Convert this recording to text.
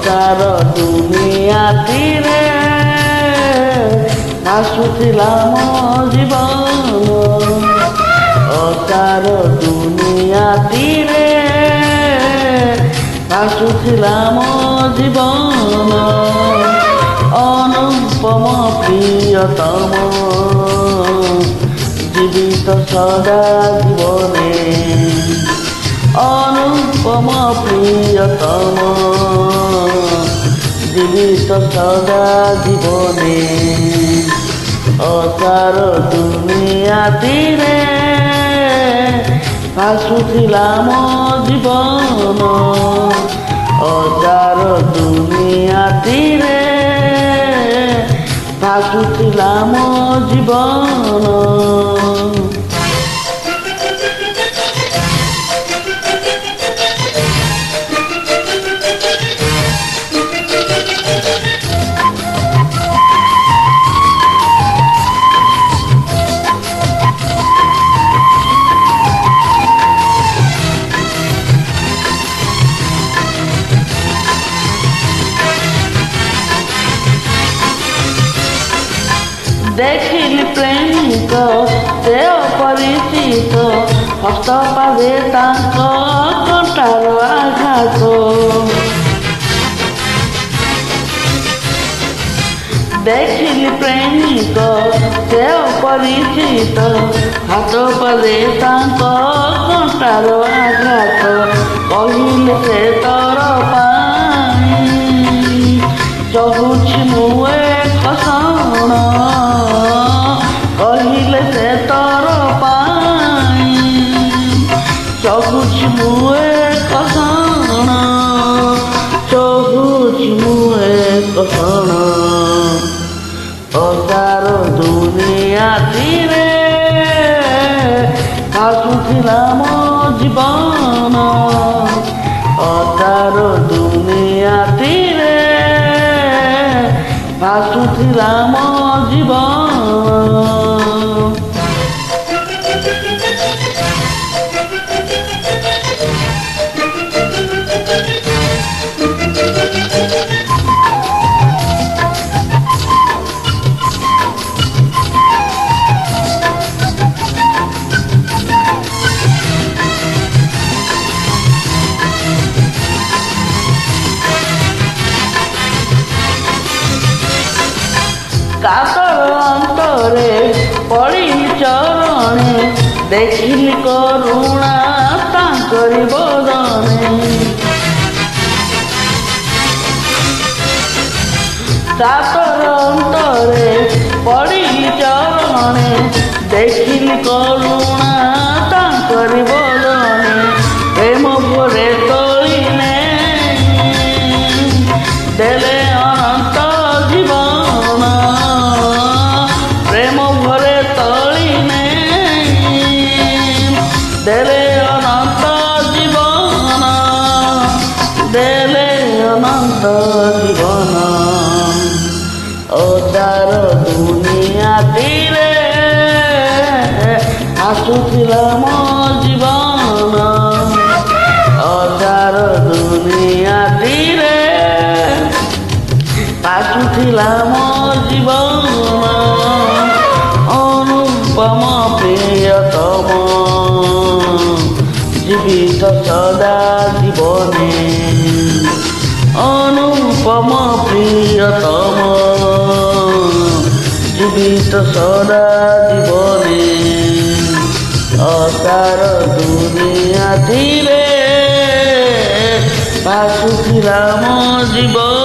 ଅସାର ଦୁନିଆଟିରେ ଭାସୁଥିଲା ମୋ ଜୀବନ। ଅସାର ଦୁନିଆଟିରେ ଭାସୁଥିଲା ମୋ ଜୀବନ। ଅନୁପମ ପ୍ରିୟତମ জীবিত সদা জীবনে। অনুপম প্রিয়তম জীবিত সদা জীবনে। অসার দুনিয়াটিরে ভাসুଥିଲା ମୋ ଜୀବନ। ଅସାର ଦୁନିଆଟିରେ ଭାସୁଥିଲା ମୋ ଜୀବନ। ଦେଖିଲି ପ୍ରେମିକ ସେ ଅପରିଚିତ ହସ୍ତ ପାଦେ ତାଙ୍କ କଣ୍ଟାର ଆଘାତ। ଦେଖିଲି ପ୍ରେମିକ ସେ ଅପରିଚିତ ହାତ ପାଦେ ତାଙ୍କ କଣ୍ଟାର ଆଘାତ। କହିଲେ ସେ ତୋର ପାଇଁ ଚହୁଛି ମୁଁ ଏକ ଶଣ। କହିଲେ ସେ ତୋର ପାଇଁ ଚହୁଛି ମୁଁ ଏକ ଶଣ। ଚହୁଛି ମୁଁ ଏକ ଶଣ। ଅସାର ଦୁନିଆଟିରେ ଭାସୁଥିଲା ମୋ ଜୀବନ। ଅସାର ଦୁନିଆଟିରେ ଭାସୁଥିଲା ମୋ ଜୀବନ। କାତର ଅନ୍ତରେ ପଡ଼ିଲି ଚରଣେ ଦେଖିଲି କରୁଣା ତାଙ୍କରି ବଦନେ। କାତର ଅନ୍ତରେ ପଡ଼ିଲି ଚରଣେ ଦେଖିଲି କରୁଣା ତାଙ୍କରି ବଦନେ। ପ୍ରେମ ପରେ ତୋଳିଲେ ଦେଲେ ଅନନ୍ତ ଜୀବନ। ପ୍ରେମ ଭରେ ତୋଳିଲେ ଦେଲେ ଅନନ୍ତ ଜୀବନ। ଦେଲେ ଅନନ୍ତ ଜୀବନ। ଅସାର ଦୁନିଆଟିରେ ଭାସୁଥିଲା ମୋ ଜୀବନ। ଅସାର ଦୁନିଆଟିରେ ଭାସୁଥିଲା ମୋ ଜୀବନ। ଅନୁପମ ପ୍ରିୟତମ জীবিত সদা জীবনে। অনুপম প্রিয়তম জীবিত সদা জীবনে। অসার দুনিয়াটিরে ভাসুଥିଲା ମୋ ଜୀବନ।